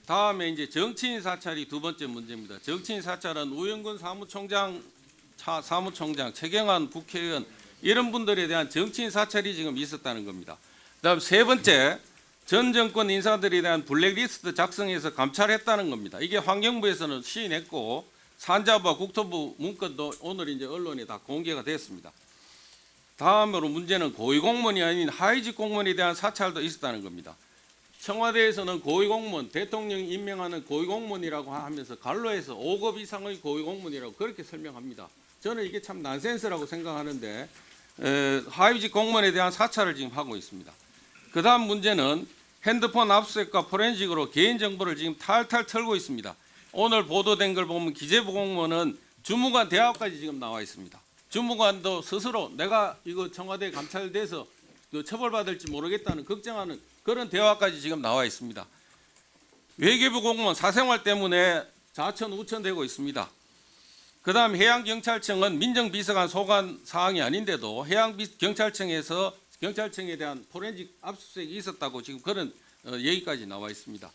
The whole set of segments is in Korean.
다음에 이제 정치인 사찰이 두 번째 문제입니다. 정치인 사찰은 우영근 사무총장, 최경환 국회의원 이런 분들에 대한 정치인 사찰이 지금 있었다는 겁니다. 그다음 세 번째, 전 정권 인사들에 대한 블랙리스트 작성해서 감찰했다는 겁니다. 이게 환경부에서는 시인했고 산자부와 국토부 문건도 오늘 이제 언론에 다 공개가 됐습니다. 다음으로 문제는 고위공무원이 아닌 하위직 공무원에 대한 사찰도 있었다는 겁니다. 청와대에서는 고위공무원, 대통령이 임명하는 고위공무원이라고 하면서 갈로해서 5급 이상의 고위공무원이라고 그렇게 설명합니다. 저는 이게 참 난센스라고 생각하는데 하위직 공무원에 대한 사찰을 지금 하고 있습니다. 그 다음 문제는 핸드폰 압수수색과 포렌식으로 개인정보를 지금 탈탈 털고 있습니다. 오늘 보도된 걸 보면 기재부 공무원은 주무관 대화까지 지금 나와 있습니다. 주무관도 스스로 내가 이거 청와대에 감찰돼서 처벌받을지 모르겠다는 걱정하는 그런 대화까지 지금 나와 있습니다. 외교부 공무원 사생활 때문에 좌천 우천되고 있습니다. 그 다음 해양경찰청은 민정비서관 소관 사항이 아닌데도 해양경찰청에서 경찰청에 대한 포렌식 압수수색이 있었다고 지금 그런 얘기까지 나와 있습니다.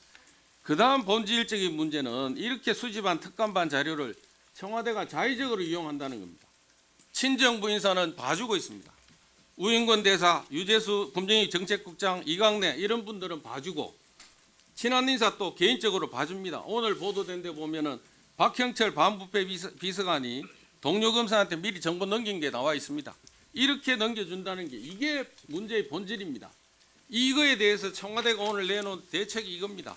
그 다음 본질적인 문제는 이렇게 수집한 특감반 자료를 청와대가 자의적으로 이용한다는 겁니다. 친정부 인사는 봐주고 있습니다. 우영근 대사, 유재수 국정원이 정책국장, 이강래 이런 분들은 봐주고 친한 인사 또 개인적으로 봐줍니다. 오늘 보도된 데 보면은 박형철 반부패 비서관이 동료 검사한테 미리 정보 넘긴 게 나와 있습니다. 이렇게 넘겨준다는 게 이게 문제의 본질입니다. 이거에 대해서 청와대가 오늘 내놓은 대책이 이겁니다.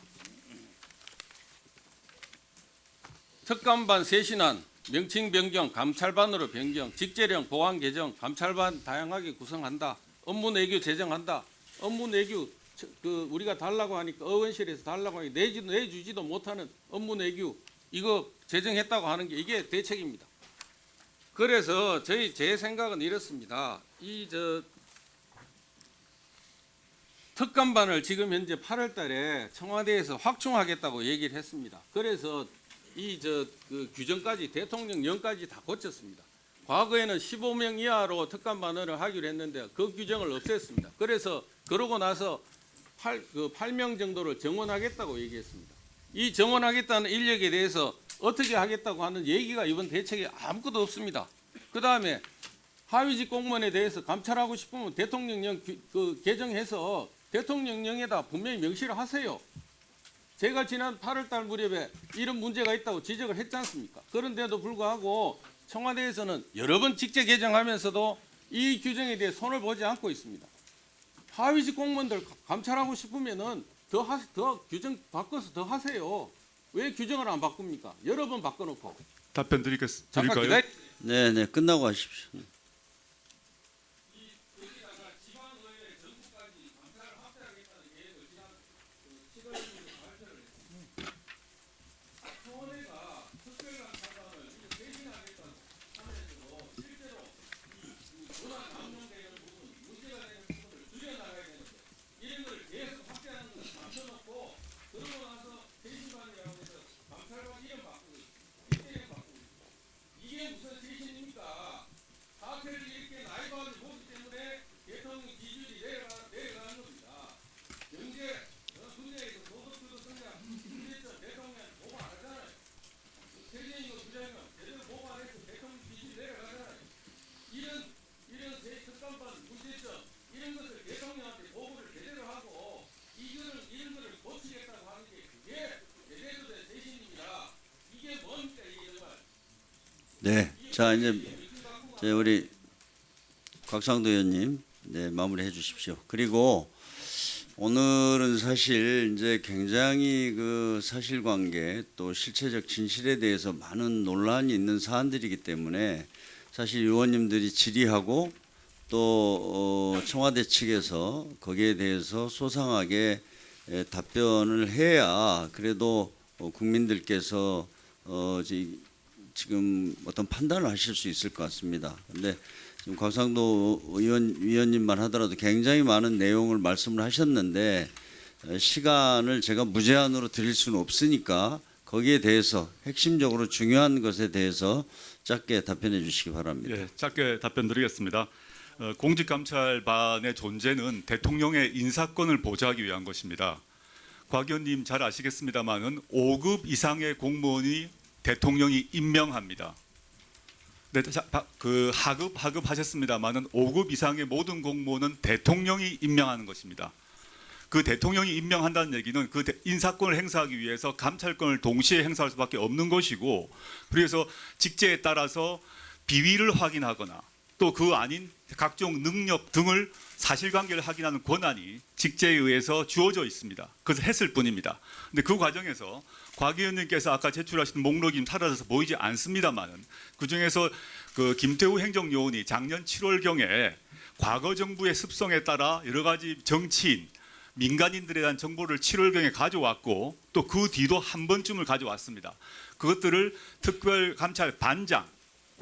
특감반 쇄신안, 명칭 변경, 감찰반으로 변경, 직제령 보완 개정, 감찰반 다양하게 구성한다. 업무 내규 제정한다. 업무 내규 우리가 달라고 하니까 의원실에서 달라고 하니까 내주지도 못하는 업무 내규 이거 제정했다고 하는 게 이게 대책입니다. 그래서 제 생각은 이렇습니다. 특감반을 지금 현재 8월달에 청와대에서 확충하겠다고 얘기를 했습니다. 그래서 그 규정까지 대통령령까지 다 고쳤습니다. 과거에는 15명 이하로 특감반을 하기로 했는데 그 규정을 없앴습니다. 그래서 그러고 나서 8명 정도를 정원하겠다고 얘기했습니다. 이 정원하겠다는 인력에 대해서 어떻게 하겠다고 하는 얘기가 이번 대책에 아무것도 없습니다. 그 다음에 하위직 공무원에 대해서 감찰하고 싶으면 대통령령 개정해서 대통령령에다 분명히 명시를 하세요. 제가 지난 8월달 무렵에 이런 문제가 있다고 지적을 했지 않습니까? 그런데도 불구하고 청와대에서는 여러 번 직제 개정하면서도 이 규정에 대해 손을 보지 않고 있습니다. 하위직 공무원들 감찰하고 싶으면은 더 규정 바꿔서 더 하세요. 왜 규정을 안 바꿉니까? 여러 번 바꿔놓고. 답변 드릴까요? 네, 끝나고 하십시오. 네, 자 이제 우리 곽상도 의원님, 네, 마무리해 주십시오. 그리고 오늘은 사실 이제 굉장히 그 사실관계 또 실체적 진실에 대해서 많은 논란이 있는 사안들이기 때문에 사실 의원님들이 질의하고 또 청와대 측에서 거기에 대해서 소상하게 답변을 해야 그래도 국민들께서 지금 어떤 판단을 하실 수 있을 것 같습니다. 그런데 지금 곽상도 위원님만 하더라도 굉장히 많은 내용을 말씀을 하셨는데 시간을 제가 무제한으로 드릴 수는 없으니까 거기에 대해서 핵심적으로 중요한 것에 대해서 짧게 답변해 주시기 바랍니다. 예, 짧게 답변 드리겠습니다. 공직감찰반의 존재는 대통령의 인사권을 보좌하기 위한 것입니다. 곽 의원님 잘 아시겠습니다만은 5급 이상의 공무원이 대통령이 임명합니다. 네, 그 하급 하셨습니다만은 5급 이상의 모든 공무원은 대통령이 임명하는 것입니다. 그 대통령이 임명한다는 얘기는 그 인사권을 행사하기 위해서 감찰권을 동시에 행사할 수밖에 없는 것이고, 그래서 직제에 따라서 비위를 확인하거나 또 그 아닌 각종 능력 등을 사실관계를 확인하는 권한이 직제에 의해서 주어져 있습니다. 그래서 했을 뿐입니다. 근데 그 과정에서 곽 의원님께서 아까 제출하신 목록이 좀 사라져서 보이지 않습니다만은 그 중에서 그 김태우 행정요원이 작년 7월경에 과거 정부의 습성에 따라 여러 가지 정치인 민간인들에 대한 정보를 7월경에 가져왔고 또 그 뒤도 한 번쯤을 가져왔습니다. 그것들을 특별감찰반장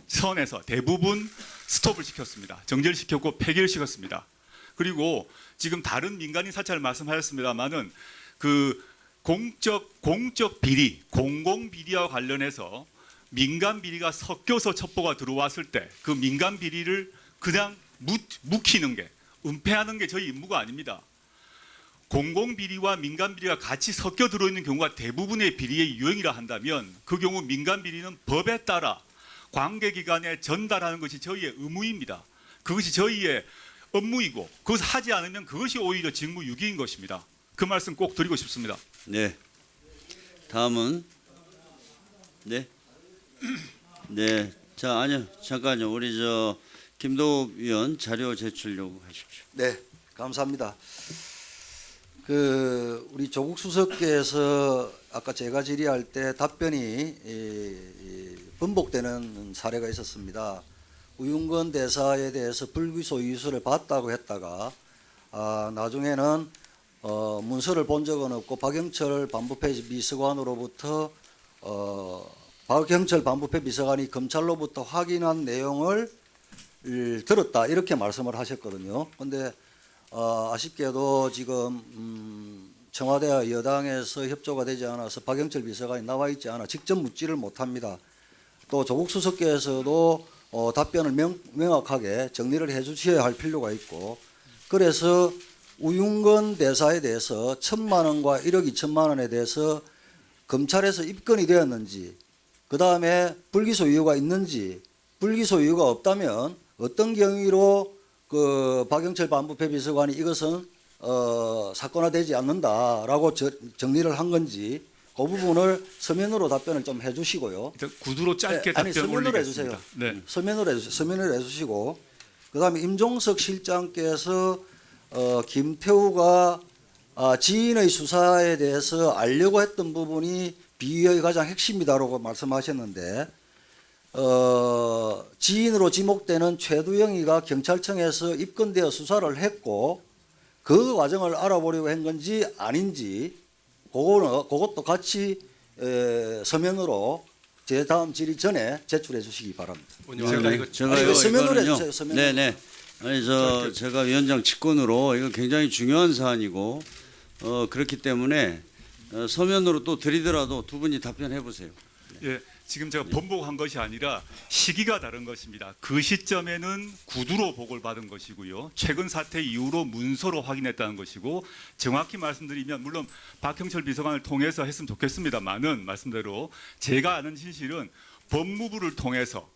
선에서 대부분 스톱을 시켰습니다. 정지시켰고 폐기시켰습니다. 그리고 지금 다른 민간인 사찰을 말씀하셨습니다만은 그 공적 비리, 공공 비리와 관련해서 민간 비리가 섞여서 첩보가 들어왔을 때 그 민간 비리를 그냥 묵히는 게, 은폐하는 게 저희 임무가 아닙니다. 공공 비리와 민간 비리가 같이 섞여 들어있는 경우가 대부분의 비리의 유형이라 한다면 그 경우 민간 비리는 법에 따라 관계기관에 전달하는 것이 저희의 의무입니다. 그것이 저희의 업무이고 그것을 하지 않으면 그것이 오히려 직무유기인 것입니다. 그 말씀 꼭 드리고 싶습니다. 네. 다음은 네. 네. 자, 아니요. 잠깐요. 우리 저 김도읍 의원 자료 제출 요구하십시오. 네, 감사합니다. 그 우리 조국 수석께서 아까 제가 질의할 때 답변이 번복되는 사례가 있었습니다. 우윤건 대사에 대해서 불기소 이유서를 봤다고 했다가 나중에는 문서를 본 적은 없고 박영철 반부패 비서관으로부터 박영철 반부패 비서관이 검찰로부터 확인한 내용을 들었다 이렇게 말씀을 하셨거든요. 그런데 아쉽게도 지금 청와대와 여당에서 협조가 되지 않아서 박영철 비서관이 나와 있지 않아 직접 묻지를 못합니다. 또 조국 수석께서도 답변을 명확하게 정리를 해 주셔야 할 필요가 있고, 그래서 우윤건 대사에 대해서 1,000만 원과 1억 2천만 원에 대해서 검찰에서 입건이 되었는지, 그 다음에 불기소 이유가 있는지, 불기소 이유가 없다면 어떤 경위로 그 박영철 반부패 비서관이 이것은 사건화되지 않는다라고 정리를 한 건지 그 부분을 서면으로 답변을 좀 해주시고요. 구두로 짧게 답변 서면으로 올리겠습니다. 해주세요. 네. 서면으로 해주시고, 그다음에 임종석 실장께서 김태우가 지인의 수사에 대해서 알려고 했던 부분이 비위의 가장 핵심이다라고 말씀하셨는데, 지인으로 지목되는 최두영이가 경찰청에서 입건되어 수사를 했고 그 과정을 알아보려고 한 건지 아닌지 그것도 같이 서면으로 제 다음 질의 전에 제출해 주시기 바랍니다. 제가 서면으로 이거는요. 해주세요. 서면으로. 네네. 아니 제가 위원장 직권으로 이거 굉장히 중요한 사안이고 그렇기 때문에 서면으로 또 드리더라도 두 분이 답변해 보세요. 예, 지금 제가 번복한 것이 아니라 시기가 다른 것입니다. 그 시점에는 구두로 보고를 받은 것이고요. 최근 사태 이후로 문서로 확인했다는 것이고, 정확히 말씀드리면 물론 박형철 비서관을 통해서 했으면 좋겠습니다만은 말씀대로 제가 아는 진실은 법무부를 통해서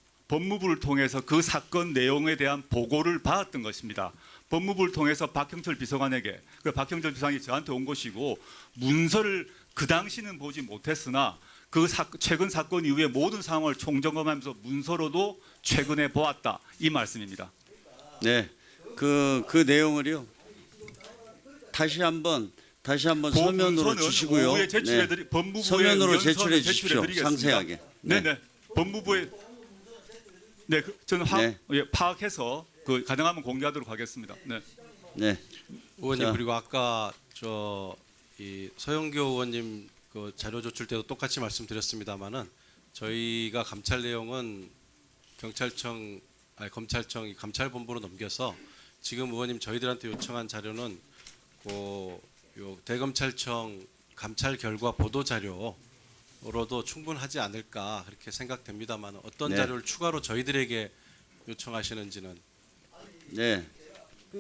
그 사건 내용에 대한 보고를 받았던 것입니다. 법무부를 통해서 박형철 비서관에게, 그 박형철 비서관이 저한테 온 것이고 문서를 그 당시는 보지 못했으나 그 최근 사건 이후에 모든 상황을 총점검하면서 문서로도 최근에 보았다, 이 말씀입니다. 네, 그 내용을요. 다시 한번 서면으로 주시고요. 오후에 제출해드리, 네. 법무부에 서면으로 제출해 주십시오. 제출해드리겠습니다. 상세하게. 네네. 법무부에 저는 네. 파악해서 그 가능하면 공개하도록 하겠습니다. 네. 네. 의원님, 자. 그리고 아까 이 서영교 의원님 그 자료 조출 때도 똑같이 말씀드렸습니다만은 저희가 감찰 내용은 검찰청 감찰본부로 넘겨서 지금 의원님 저희들한테 요청한 자료는 요 대검찰청 감찰 결과 보도 자료로도 충분하지 않을까 그렇게 생각됩니다만 어떤 네. 자료를 추가로 저희들에게 요청하시는지는. 네.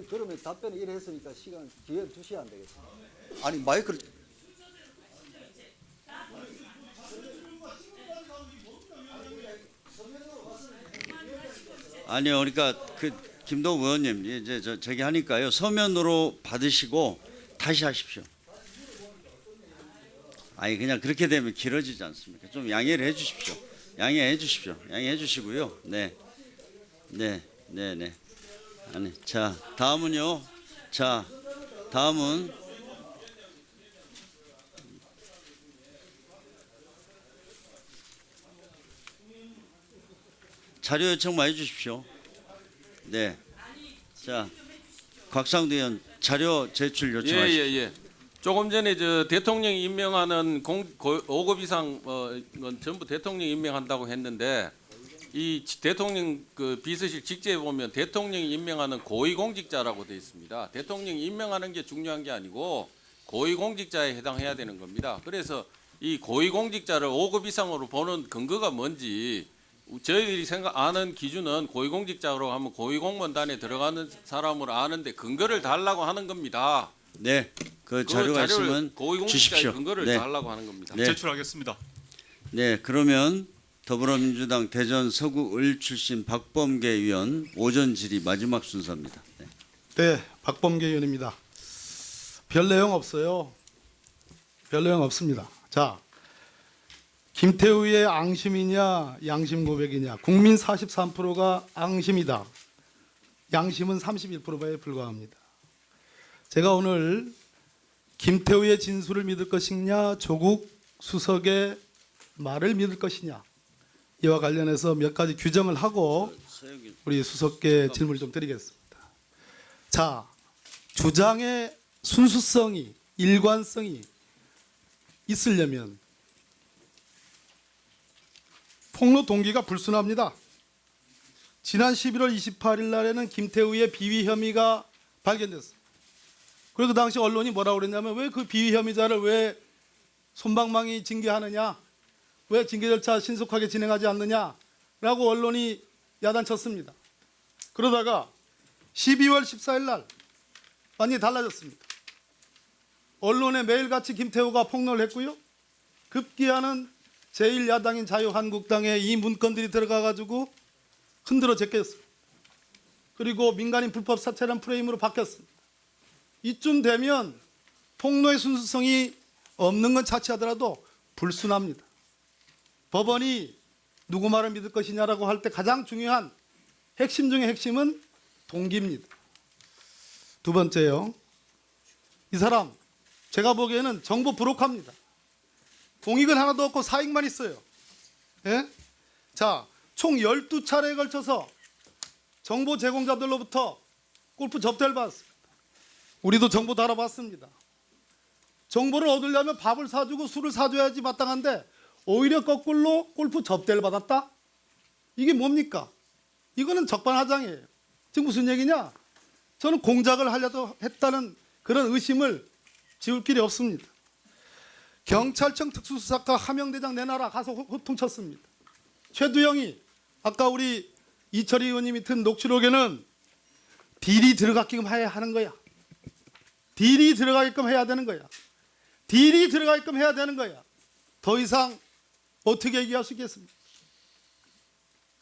그러면 답변을 이래 했으니까 시간 기회를 주셔야 안 되겠습니까? 아니 마이크를 아니요, 그러니까 그 김동욱 의원님 이제 저 제기하니까요. 서면으로 받으시고 다시 하십시오. 아니 그냥 그렇게 되면 길어지지 않습니까? 좀 양해를 해주십시오. 양해해 주십시오. 양해해 주시고요. 네. 아니 자 다음은요. 자 다음은 자료 요청만 해주십시오. 네. 자 곽상도 의원 자료 제출 요청하십시오. 예. 조금 전에 저 대통령이 임명하는 5급 이상 건 전부 대통령이 임명한다고 했는데 이 대통령 그 비서실 직제에 보면 대통령이 임명하는 고위공직자라고 되어 있습니다. 대통령이 임명하는 게 중요한 게 아니고 고위공직자에 해당해야 되는 겁니다. 그래서 이 고위공직자를 5급 이상으로 보는 근거가 뭔지 저희들이 아는 기준은 고위공직자로 하면 고위공무원단에 들어가는 사람으로 아는데 근거를 달라고 하는 겁니다. 네. 그 자료가 있으면 고위공직자의 주십시오. 근거를 네. 달라고 하는 겁니다. 네. 제출하겠습니다. 네, 그러면 더불어민주당 대전 서구 을 출신 박범계 의원 오전 질의 마지막 순서입니다. 네. 네, 박범계 의원입니다. 별 내용 없어요. 별 내용 없습니다. 자, 김태우의 앙심이냐 양심 고백이냐. 국민 43%가 앙심이다. 양심은 31%에 불과합니다. 제가 오늘 김태우의 진술을 믿을 것이냐 조국 수석의 말을 믿을 것이냐 이와 관련해서 몇 가지 규정을 하고 우리 수석께 질문을 좀 드리겠습니다. 자, 주장의 순수성이 일관성이 있으려면 폭로 동기가 불순합니다. 지난 11월 28일 날에는 김태우의 비위 혐의가 발견됐습니다. 그리고 그 당시 언론이 뭐라고 그랬냐면 왜 그 비위 혐의자를 왜 솜방망이 징계하느냐, 왜 징계 절차 신속하게 진행하지 않느냐라고 언론이 야단쳤습니다. 그러다가 12월 14일 날 완전히 달라졌습니다. 언론에 매일같이 김태우가 폭로를 했고요. 급기야는 제1야당인 자유한국당에 이 문건들이 들어가가지고 흔들어 제꼈습니다. 그리고 민간인 불법 사찰한 프레임으로 바뀌었습니다. 이쯤 되면 폭로의 순수성이 없는 건 차치하더라도 불순합니다. 법원이 누구 말을 믿을 것이냐라고 할 때 가장 중요한 핵심 중의 핵심은 동기입니다. 두 번째요. 이 사람 제가 보기에는 정보 부족합니다. 공익은 하나도 없고 사익만 있어요. 예? 자, 총 12차례에 걸쳐서 정보 제공자들로부터 골프 접대를 받았습니다. 우리도 정보 달아봤습니다. 정보를 얻으려면 밥을 사주고 술을 사줘야지 마땅한데 오히려 거꾸로 골프 접대를 받았다? 이게 뭡니까? 이거는 적반하장이에요. 지금 무슨 얘기냐? 저는 공작을 하려고 했다는 그런 의심을 지울 길이 없습니다. 경찰청 특수수사과 하명대장 내놔라 가서 호통쳤습니다. 최두영이 아까 우리 이철희 의원님이 튼 녹취록에는 딜이 들어가게끔 해야 하는 거야. 딜이 들어가게끔 해야 되는 거야. 딜이 들어가게끔 해야 되는 거야. 더 이상 어떻게 얘기할 수 있겠습니까?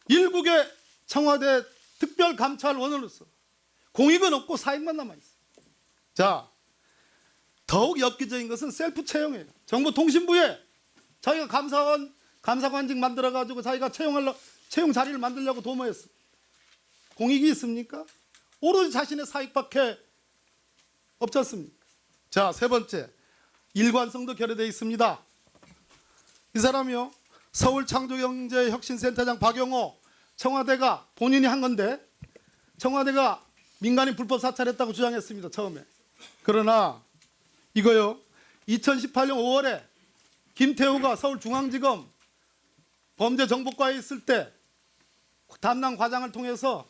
일국의 청와대 특별감찰원으로서 공익은 없고 사익만 남아있어. 자, 더욱 엽기적인 것은 셀프 채용이에요. 정보통신부에 자기가 감사관직 만들어가지고 자기가 채용 자리를 만들려고 도모했어. 공익이 있습니까? 오로지 자신의 사익밖에 없지 않습니까? 자, 세 번째, 일관성도 결여되어 있습니다. 이 사람이요, 서울창조경제혁신센터장 박영호, 청와대가 본인이 한 건데 청와대가 민간인 불법 사찰했다고 주장했습니다, 처음에. 그러나 이거요, 2018년 5월에 김태우가 서울중앙지검 범죄정보과에 있을 때 담당 과장을 통해서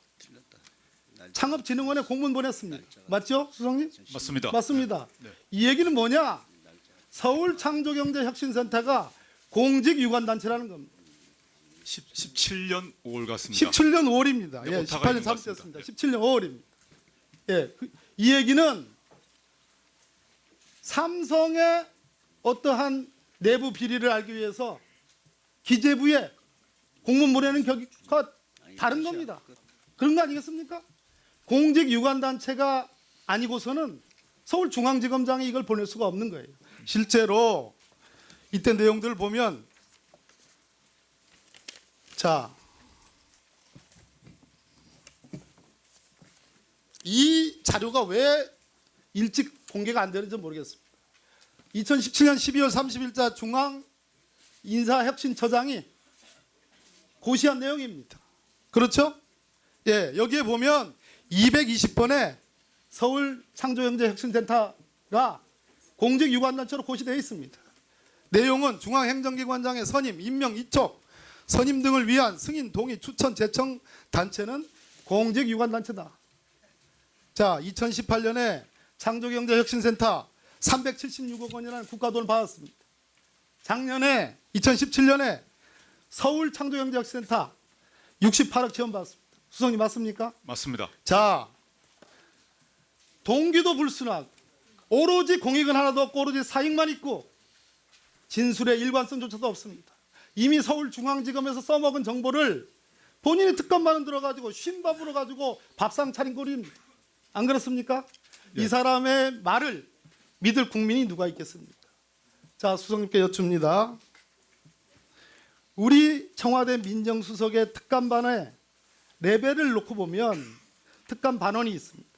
창업진흥원에 공문 보냈습니다. 맞죠, 수석님? 맞습니다. 맞습니다. 네. 이 얘기는 뭐냐? 서울창조경제혁신센터가 공직 유관단체라는 겁니다. 17년 5월 같습니다. 17년 5월입니다. 네, 예, 오타가 18년 있는 것 같습니다. 잘못됐습니다. 17년 5월입니다. 예, 이 얘기는 삼성의 어떠한 내부 비리를 알기 위해서 기재부에 공문 보내는 격과 다른 겁니다. 그런 거 아니겠습니까? 공직 유관단체가 아니고서는 서울중앙지검장이 이걸 보낼 수가 없는 거예요. 실제로 이때 내용들을 보면 자, 이 자료가 왜 일찍 공개가 안 되는지 모르겠습니다. 2017년 12월 30일자 중앙인사혁신처장이 고시한 내용입니다. 그렇죠? 예, 여기에 보면 220번에 서울 창조경제혁신센터가 공직유관단체로 고시되어 있습니다. 내용은 중앙행정기관장의 선임, 임명, 이촉, 선임 등을 위한 승인, 동의, 추천, 제청 단체는 공직유관단체다. 자, 2018년에 창조경제혁신센터 376억 원이라는 국가돈을 받았습니다. 작년에 2017년에 서울 창조경제혁신센터 68억 지원받았습니다. 수석님 맞습니까? 맞습니다. 자, 동기도 불순하고 오로지 공익은 하나도 없고 오로지 사익만 있고 진술의 일관성조차도 없습니다. 이미 서울중앙지검에서 써먹은 정보를 본인이 특검만은 들어가지고 쉰밥으로 가지고 밥상 차린 꼴입니다. 안 그렇습니까? 예. 이 사람의 말을 믿을 국민이 누가 있겠습니까? 자, 수석님께 여쭙니다. 우리 청와대 민정수석의 특감반의 레벨을 놓고 보면 특감반원이 있습니다.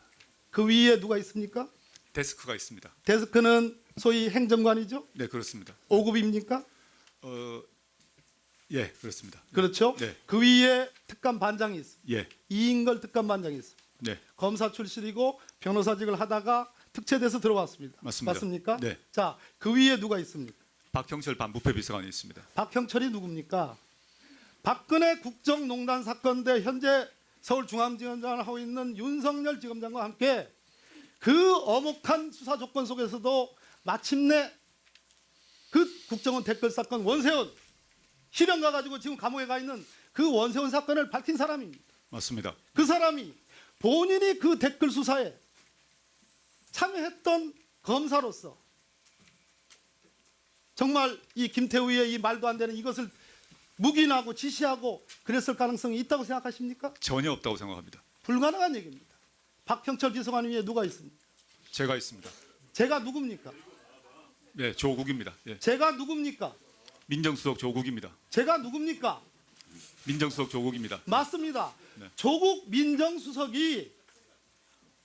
그 위에 누가 있습니까? 데스크가 있습니다. 데스크는 소위 행정관이죠? 네, 그렇습니다. 5급입니까? 예, 그렇습니다. 그렇죠? 네. 그 위에 특감반장이 있습니다. 예, 이인걸 특감반장이 있습니다. 네, 검사 출신이고 변호사직을 하다가 특채돼서 들어왔습니다. 맞습니다. 맞습니까? 네. 자, 그 위에 누가 있습니까? 박형철 반부패 비서관이 있습니다. 박형철이 누굽니까? 박근혜 국정농단 사건 때 현재 서울중앙지검장을 하고 있는 윤석열 지검장과 함께 그 엄혹한 수사 조건 속에서도 마침내 그 국정원 댓글 사건 원세훈 실형 가가지고 지금 감옥에 가 있는 그 원세훈 사건을 밝힌 사람입니다. 맞습니다. 그 사람이 본인이 그 댓글 수사에 참여했던 검사로서 정말 이 김태우의 이 말도 안 되는 이것을 묵인하고 지시하고 그랬을 가능성이 있다고 생각하십니까? 전혀 없다고 생각합니다. 불가능한 얘기입니다. 박형철 비서관 위에 누가 있습니까? 제가 있습니다. 제가 누굽니까? 네, 조국입니다. 예, 제가 누굽니까? 민정수석 조국입니다. 제가 누굽니까? 민정수석 조국입니다. 맞습니다. 네. 조국 민정수석이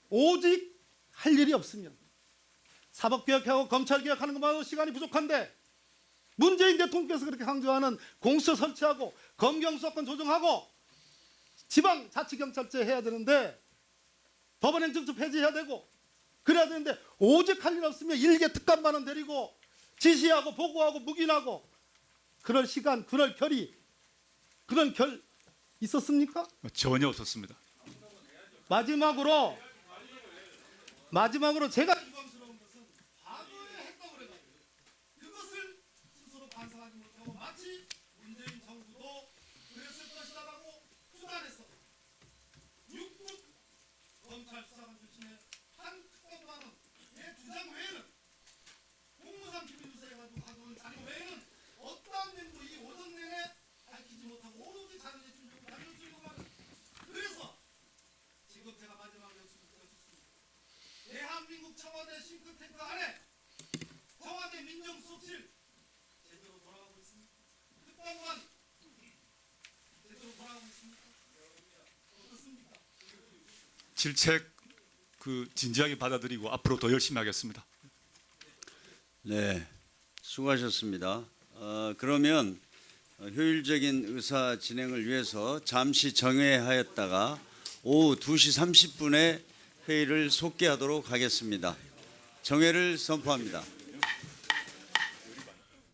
오직 할 일이 없으면 사법개혁하고 검찰개혁하는 것만으로 시간이 부족한데 문재인 대통령께서 그렇게 강조하는 공수처 설치하고 검경수사권 조정하고 지방자치경찰제 해야 되는데 법원행정처 폐지해야 되고 그래야 되는데 오직 할 일 없으면 일개 특감만은 내리고 지시하고 보고하고 묵인하고 그럴 시간, 그럴 결의, 그런 결 있었습니까? 전혀 없었습니다. 마지막으로 제가 유감스러운 것은 과거에 했다고 해가지고 그것을 스스로 반성하지 못하고 마치 문재인 정부도 그랬을 것이다라고 수단해서 육급 검찰 수사관 출신의 한 특검관은 내 주장 외에는 공무상 기밀조사 해가지고 가져온 자료 외에는 어떠한 면도 이 오전 내내 밝히지 못하고 오로지 자료 제출용 남겨주려고만 그래서 지금 제가 마지막으로 여쭙습니다. 대한민국 청와대 싱크탱크 안에 청와대 민정수석실 제대로 돌아가고 있습니다. 특감관 제대로 돌아가고 있습니까? 어떻습니까? 질책 진지하게 받아들이고 앞으로 더 열심히 하겠습니다. 네, 수고하셨습니다. 그러면 효율적인 의사 진행을 위해서 잠시 정회하였다가 오후 2시 30분에 회의를 속개하도록 하겠습니다. 정회를 선포합니다.